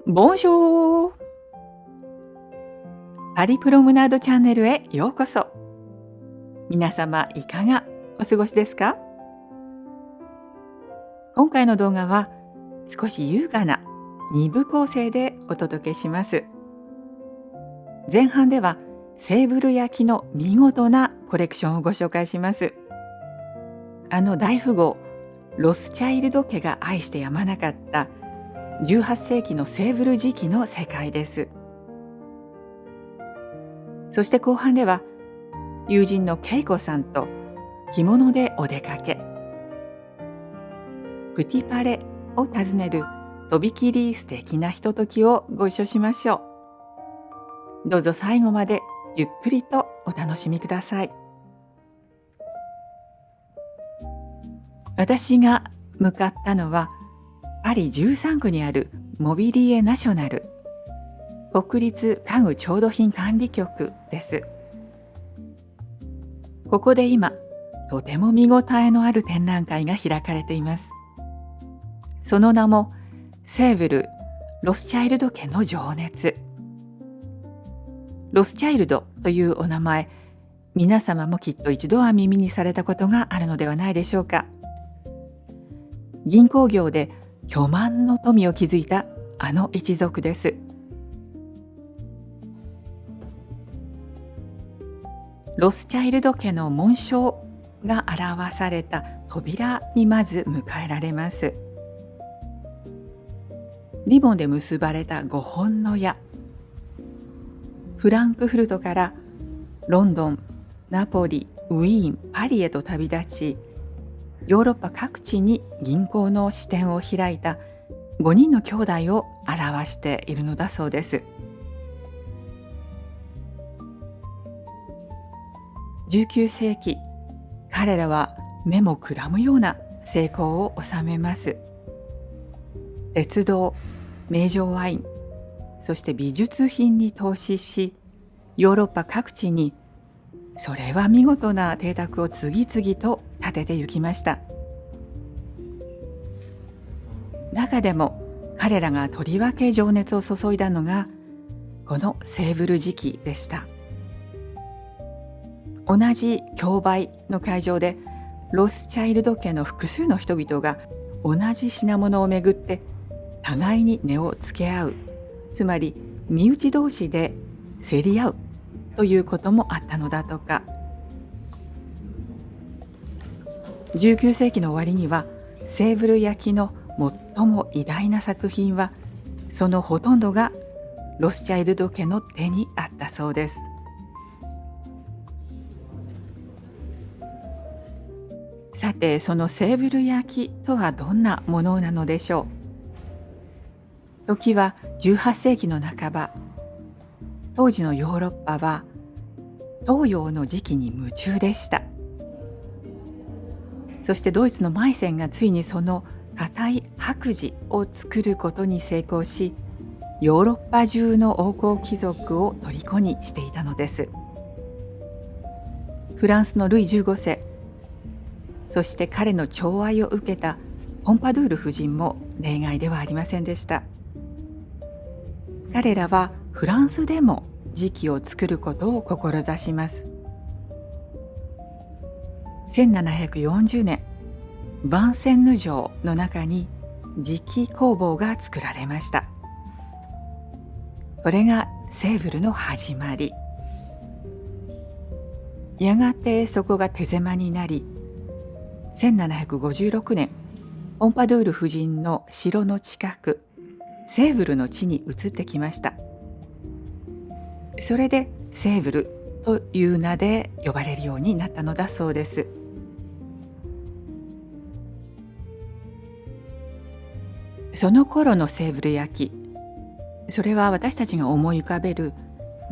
ボンジョー。パリプロムナードチャンネルへようこそ。皆様いかがお過ごしですか？今回の動画は少し優雅な2部構成でお届けします。前半ではセーブル焼きの見事なコレクションをご紹介します。大富豪ロスチャイルド家が愛してやまなかった18世紀のセーブル磁器の世界です。そして後半では友人のケイコさんと着物でお出かけ、プティパレを訪ねるとびきり素敵なひとときをご一緒しましょう。どうぞ最後までゆっくりとお楽しみください。私が向かったのはパリ13区にあるモビリエナショナル国立家具調度品管理局です。ここで今とても見応えのある展覧会が開かれています。その名もセーブル・ロスチャイルド家の情熱。ロスチャイルドというお名前、皆様もきっと一度は耳にされたことがあるのではないでしょうか。銀行業で巨万の富を築いたあの一族です。ロスチャイルド家の紋章が表された扉にまず迎えられます。リボンで結ばれた5本の矢。フランクフルトからロンドン、ナポリ、ウィーン、パリへと旅立ち、ヨーロッパ各地に銀行の支店を開いた5人の兄弟を表しているのだそうです。19世紀、彼らは目もくらむような成功を収めます。鉄道、名城ワイン、そして美術品に投資し、ヨーロッパ各地にそれは見事な邸宅を次々と建ててゆきました。中でも彼らがとりわけ情熱を注いだのがこのセーブル磁器でした。同じ競売の会場でロスチャイルド家の複数の人々が同じ品物をめぐって互いに値をつけ合う、つまり身内同士で競り合うということもあったのだとか。19世紀の終わりにはセーブル焼きの最も偉大な作品はそのほとんどがロスチャイルド家の手にあったそうです。さて、そのセーブル焼きとはどんなものなのでしょう。時は18世紀の半ば。当時のヨーロッパは東洋の磁器に夢中でした。そしてドイツのマイセンがついにその硬い白磁を作ることに成功し、ヨーロッパ中の王侯貴族を虜にしていたのです。フランスのルイ15世、そして彼の寵愛を受けたポンパドゥール夫人も例外ではありませんでした。彼らはフランスでも磁器を作ることを志します。1740年、ヴァンセンヌ城の中に磁器工房が作られました。これがセーブルの始まり。やがてそこが手狭になり、1756年、ポンパドゥール夫人の城の近く、セーブルの地に移ってきました。それでセーブルという名で呼ばれるようになったのだそうです。その頃のセーブル焼き、それは私たちが思い浮かべる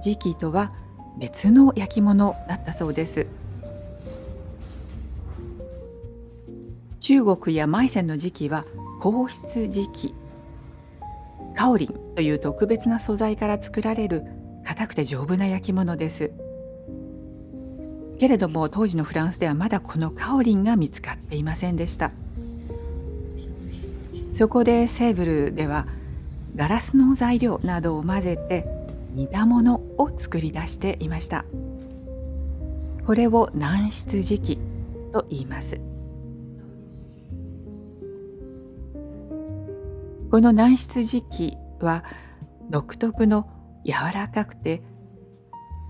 磁器とは別の焼き物だったそうです。中国やマイセンの磁器は硬質磁器、カオリンという特別な素材から作られる硬くて丈夫な焼き物です。けれども当時のフランスではまだこのカオリンが見つかっていませんでした。そこでセーブルではガラスの材料などを混ぜて煮たものを作り出していました。これを軟質磁器と言います。この軟質磁器は独特の柔らかくて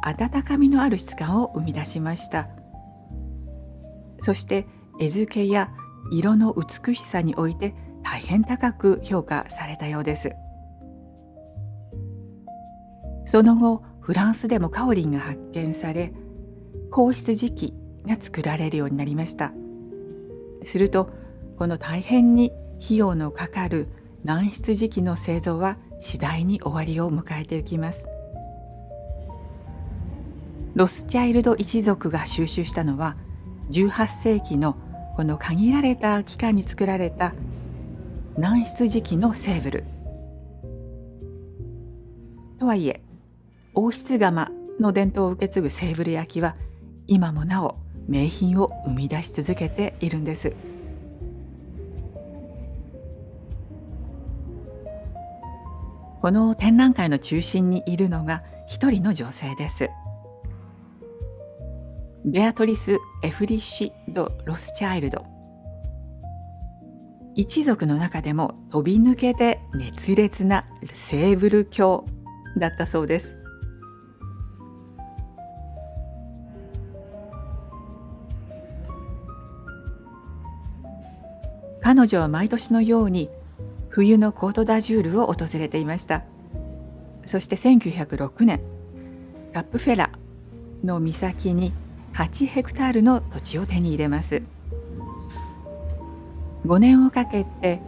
温かみのある質感を生み出しました。そして絵付けや色の美しさにおいて大変高く評価されたようです。その後フランスでもカオリンが発見され、硬質磁器が作られるようになりました。するとこの大変に費用のかかる軟質磁器の製造は次第に終わりを迎えていきます。ロスチャイルド一族が収集したのは18世紀のこの限られた期間に作られた軟質磁器のセーブル。とはいえ王室窯の伝統を受け継ぐセーブル焼きは今もなお名品を生み出し続けているんです。この展覧会の中心にいるのが一人の女性です。ベアトリス・エフリッシ・ド・ロスチャイルド。一族の中でも飛び抜けて熱烈なセーブル教だったそうです。彼女は毎年のように冬のコートダジュールを訪れていました。そして1906年、カップフェラの岬に8ヘクタールの土地を手に入れます。5年をかけて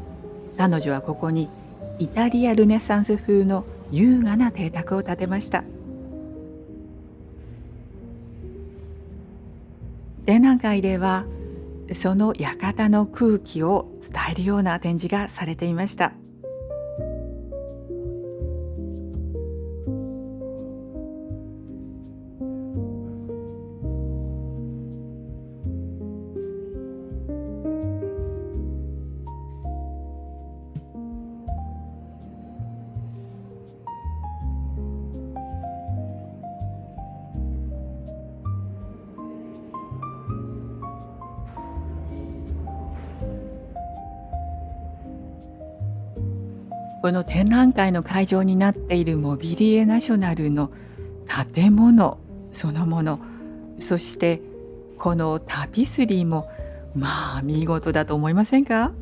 彼女はここにイタリアルネサンス風の優雅な邸宅を建てました。展覧会ではその館の空気を伝えるような展示がされていました。この展覧会の会場になっているモビリエナショナルの建物そのもの、そしてこのタピスリーもまあ見事だと思いませんか？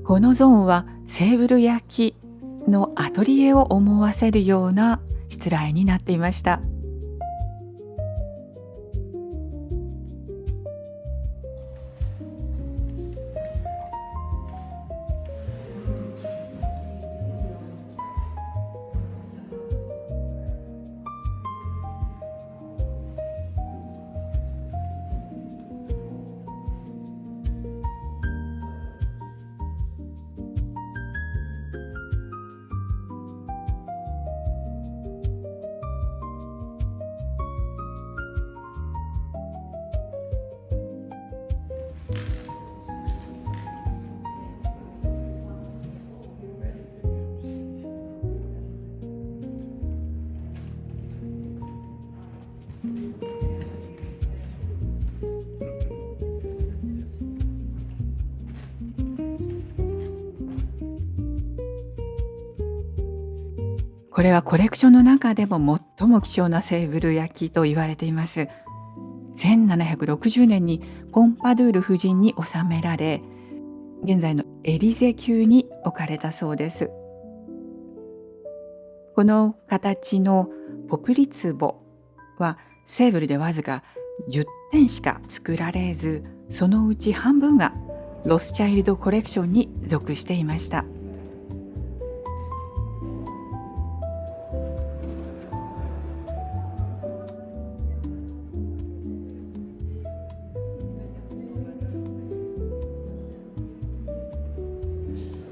このゾーンはセーブル焼きのアトリエを思わせるようなしつらえになっていました。これはコレクションの中でも最も貴重なセーブル焼きと言われています。1760年にポンパドゥール夫人に納められ、現在のエリゼ宮に置かれたそうです。この形のポプリ壺はセーブルでわずか10点しか作られず、そのうち半分がロスチャイルドコレクションに属していました。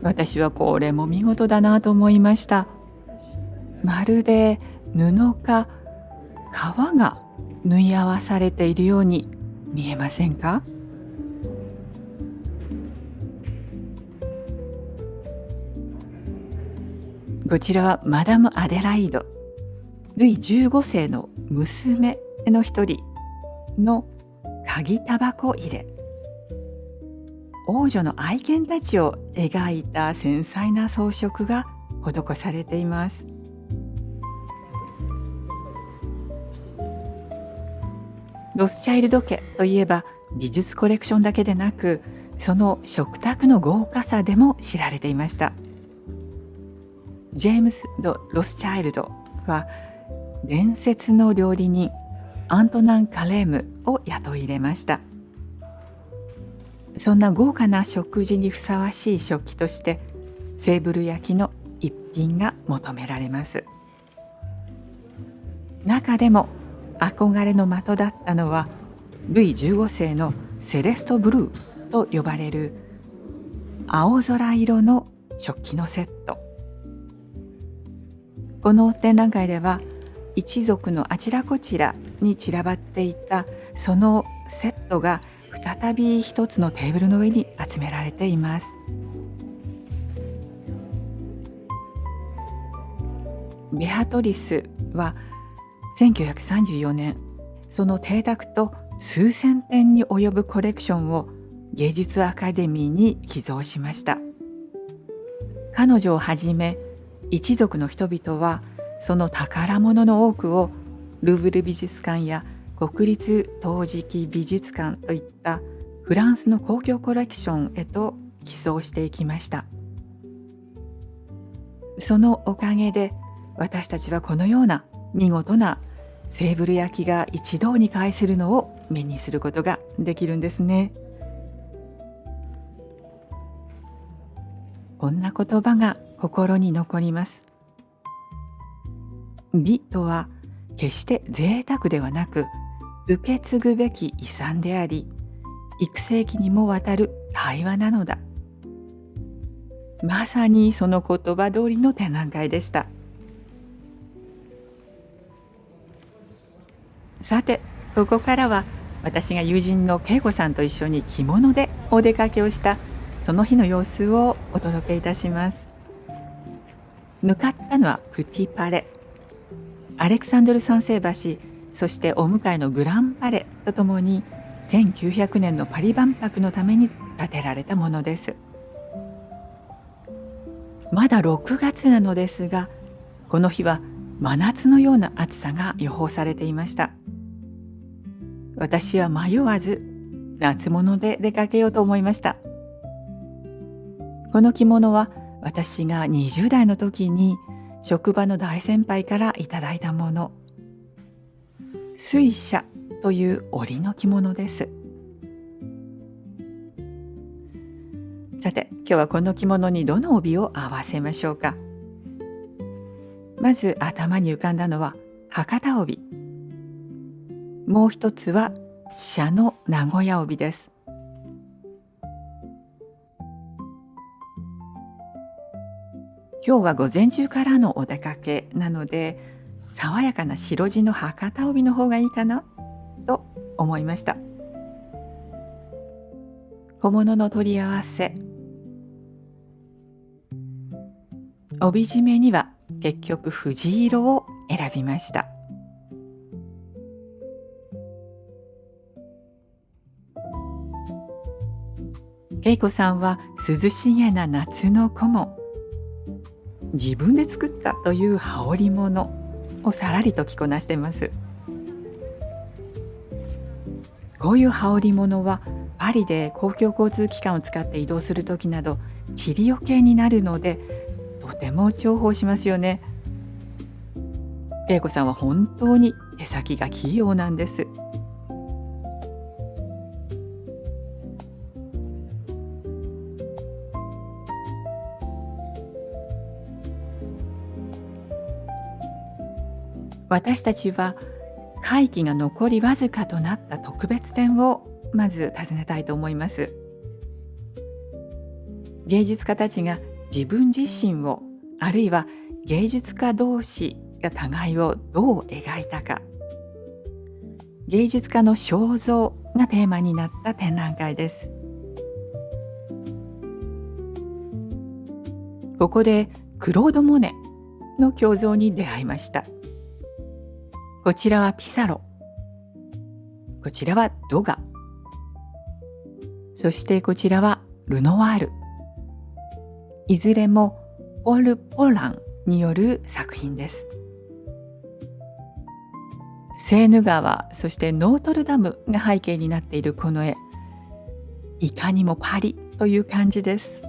私はこれも見事だなと思いました。まるで布か革が縫い合わされているように見えませんか？こちらはマダム・アデライド、ルイ15世の娘の一人の鍵タバコ入れ。王女の愛犬たちを描いた繊細な装飾が施されています。ロスチャイルド家といえば美術コレクションだけでなく、その食卓の豪華さでも知られていました。ジェームス・ド・ロスチャイルドは伝説の料理人アントナン・カレームを雇い入れました。そんな豪華な食事にふさわしい食器としてセーブル焼きの一品が求められます。中でも憧れの的だったのはルイ15世のセレストブルーと呼ばれる青空色の食器のセット。この展覧会では一族のあちらこちらに散らばっていたそのセットが再び一つのテーブルの上に集められています。ベアトリスは1934年、その邸宅と数千点に及ぶコレクションを芸術アカデミーに寄贈しました。彼女をはじめ一族の人々はその宝物の多くをルーブル美術館や国立陶磁器美術館といったフランスの公共コレクションへと寄贈していきました。そのおかげで私たちはこのような見事なセーブル焼きが一堂に会するのを目にすることができるんですね。こんな言葉が心に残ります。美とは決して贅沢ではなく、受け継ぐべき遺産であり、幾世紀にもわたる対話なのだ。まさにその言葉通りの展覧会でした。さて、ここからは私が友人の恵子さんと一緒に着物でお出かけをしたその日の様子をお届けいたします。向かったのはプティパレ、アレクサンドル三世橋、そしてお向かいのグランパレとともに1900年のパリ万博のために建てられたものです。まだ6月なのですが、この日は真夏のような暑さが予報されていました。私は迷わず夏物で出かけようと思いました。この着物は私が20代の時に職場の大先輩からいただいたもの。水車という織の着物です。さて、今日はこの着物にどの帯を合わせましょうか。まず頭に浮かんだのは博多帯。もう一つは紗の名古屋帯です。今日は午前中からのお出かけなので、爽やかな白地の博多帯の方がいいかなと思いました。小物の取り合わせ、帯締めには結局藤色を選びました。恵子さんは涼しげな夏の小紋、自分で作ったという羽織物をさらりと着こなしています。こういう羽織物はパリで公共交通機関を使って移動する時など塵よけになるので、とても重宝しますよね。恵子さんは本当に手先が器用なんです。私たちは会期が残りわずかとなった特別展をまず訪ねたいと思います。芸術家たちが自分自身を、あるいは芸術家同士が互いをどう描いたか、芸術家の肖像がテーマになった展覧会です。ここでクロード・モネの胸像に出会いました。こちらはピサロ、こちらはドガ、そしてこちらはルノワール。いずれもポール・ポランによる作品です。セーヌ川、そしてノートルダムが背景になっているこの絵、いかにもパリという感じです。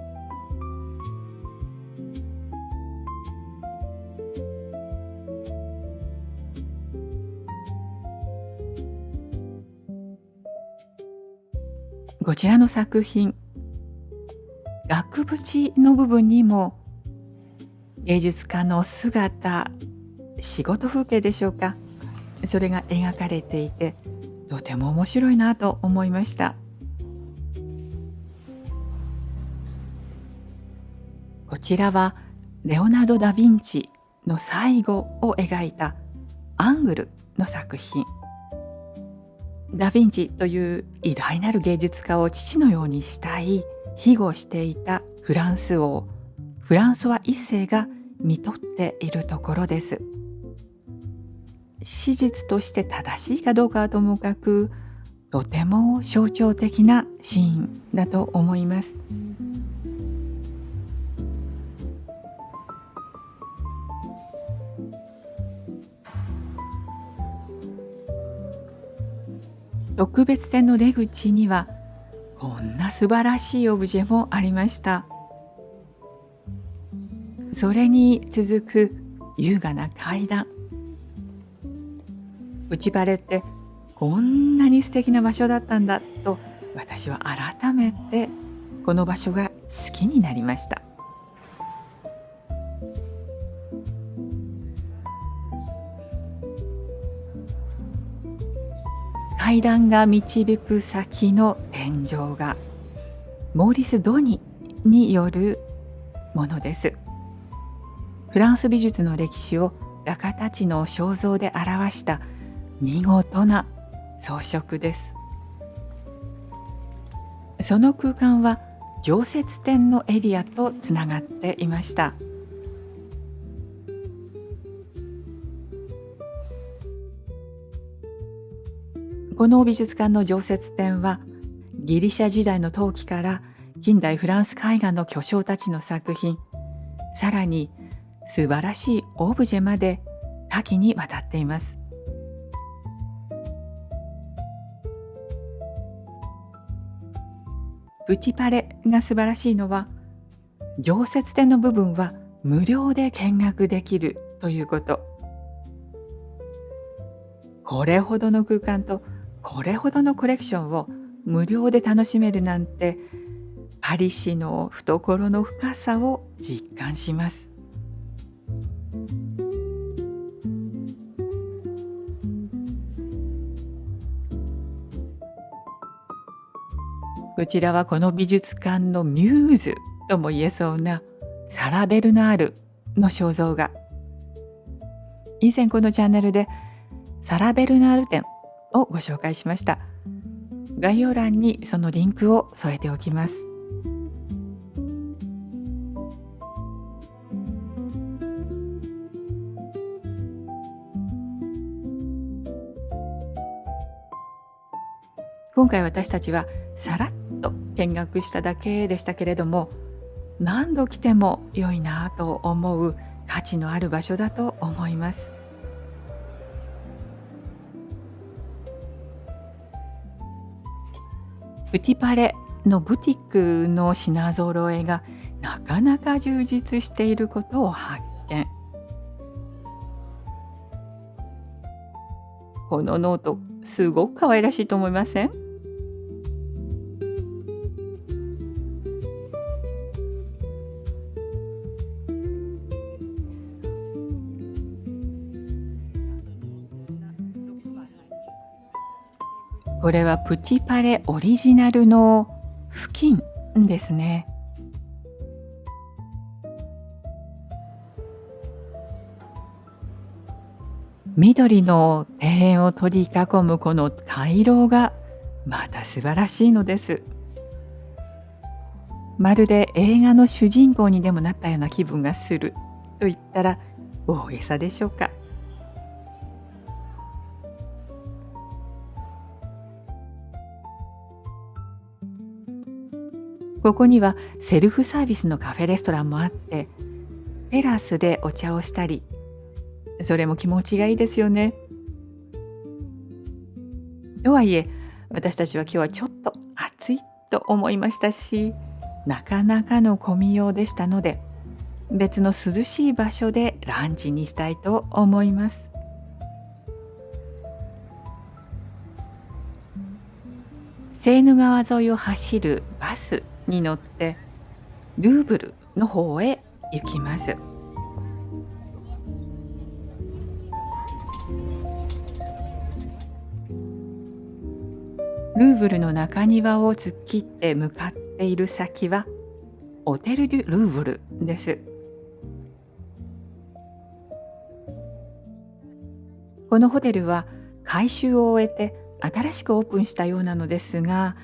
こちらの作品、額縁の部分にも芸術家の姿、仕事風景でしょうか、それが描かれていて、とても面白いなと思いました。こちらはレオナルド・ダ・ヴィンチの最後を描いたアングルの作品。ダ・ヴィンチという偉大なる芸術家を父のように慕い庇護していたフランス王フランソワ一世が見とっているところです。史実として正しいかどうかはともかく、とても象徴的なシーンだと思います。特別展の出口にはこんな素晴らしいオブジェもありました。それに続く優雅な階段。内バレってこんなに素敵な場所だったんだと、私は改めてこの場所が好きになりました。階段が導く先の天井画、モーリス・ドニによるものです。フランス美術の歴史を画家たちの肖像で表した見事な装飾です。その空間は常設展のエリアとつながっていました。この美術館の常設展はギリシャ時代の陶器から近代フランス絵画の巨匠たちの作品、さらに素晴らしいオブジェまで多岐にわたっています。プチパレが素晴らしいのは、常設展の部分は無料で見学できるということ。これほどの空間とこれほどのコレクションを無料で楽しめるなんて、パリ市の懐の深さを実感します。こちらはこの美術館のミューズとも言えそうなサラ・ベルナールの肖像画。以前このチャンネルでサラ・ベルナール展をご紹介しました。概要欄にそのリンクを添えておきます。今回私たちはさらっと見学しただけでしたけれども、何度来ても良いなと思う価値のある場所だと思います。プティパレのブティックの品揃えがなかなか充実していることを発見。このノートすごく可愛らしいと思いません？これはプティパレオリジナルの布巾ですね。緑の庭園を取り囲むこの回廊がまた素晴らしいのです。まるで映画の主人公にでもなったような気分がすると言ったら大げさでしょうか。ここにはセルフサービスのカフェレストランもあって、テラスでお茶をしたり、それも気持ちがいいですよね。とはいえ、私たちは今日はちょっと暑いと思いましたし、なかなかの混みようでしたので、別の涼しい場所でランチにしたいと思います。セーヌ川沿いを走るバスに乗ってルーブルの方へ行きます。ルーブルの中庭を突っ切って向かっている先はオテル・デュ・ルーブルです。このホテルは改修を終えて新しくオープンしたようなのですが、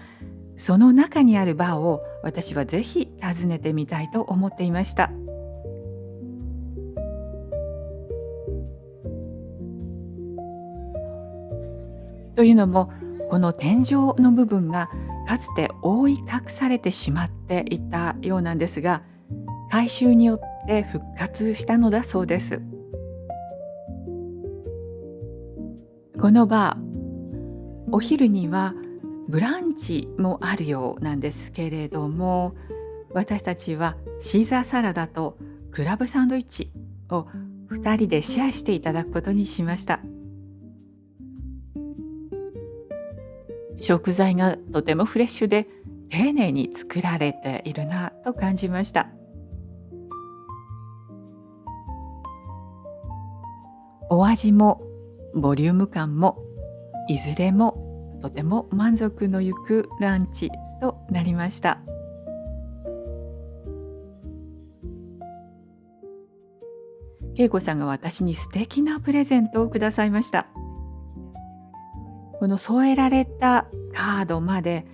その中にあるバーを私はぜひ訪ねてみたいと思っていました。というのも、この天井の部分がかつて覆い隠されてしまっていたようなんですが、改修によって復活したのだそうです。このバー、お昼にはブランチもあるようなんですけれども、私たちはシーザーサラダとクラブサンドイッチを2人でシェアしていただくことにしました。食材がとてもフレッシュで丁寧に作られているなと感じました。お味もボリューム感もいずれもとても満足のゆくランチとなりました。恵子さんが私に素敵なプレゼントをくださいました。この添えられたカードまで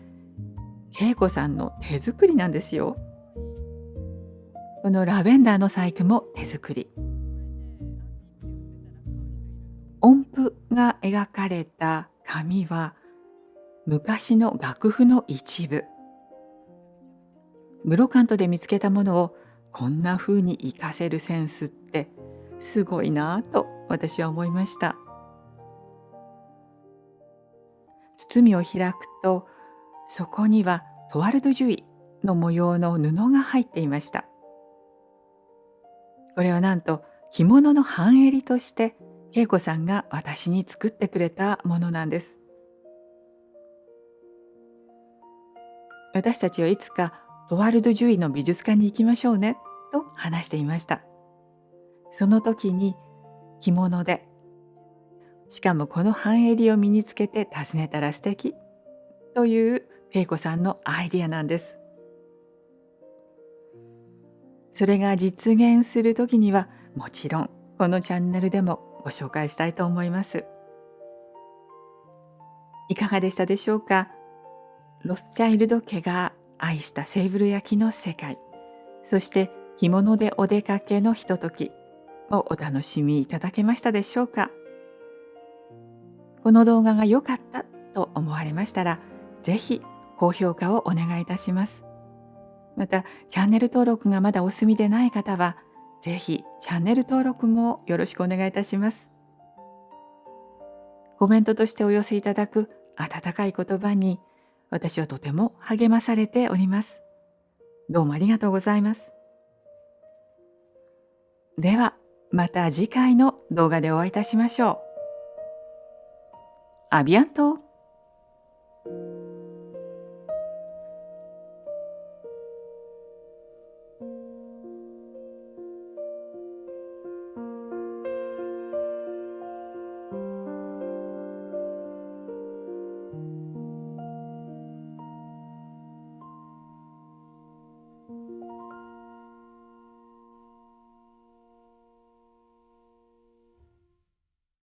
恵子さんの手作りなんですよ。このラベンダーの細工も手作り。音符が描かれた紙は昔の楽譜の一部。ブロカントで見つけたものをこんな風に活かせるセンスってすごいなぁと私は思いました。包みを開くと、そこにはトワルドジュイの模様の布が入っていました。これはなんと着物の半襟として恵子さんが私に作ってくれたものなんです。私たちはいつかトワルドジュイの美術館に行きましょうねと話していました。その時に着物で、しかもこの半襟を身につけて訪ねたら素敵という恵子さんのアイディアなんです。それが実現する時にはもちろんこのチャンネルでもご紹介したいと思います。いかがでしたでしょうか。ロスチャイルド家が愛したセーブル焼きの世界、そして着物でお出かけのひとときをお楽しみいただけましたでしょうか。この動画が良かったと思われましたら、ぜひ高評価をお願いいたします。また、チャンネル登録がまだお済みでない方は、ぜひチャンネル登録もよろしくお願いいたします。コメントとしてお寄せいただく温かい言葉に、私はとても励まされております。どうもありがとうございます。では、また次回の動画でお会いいたしましょう。アビアント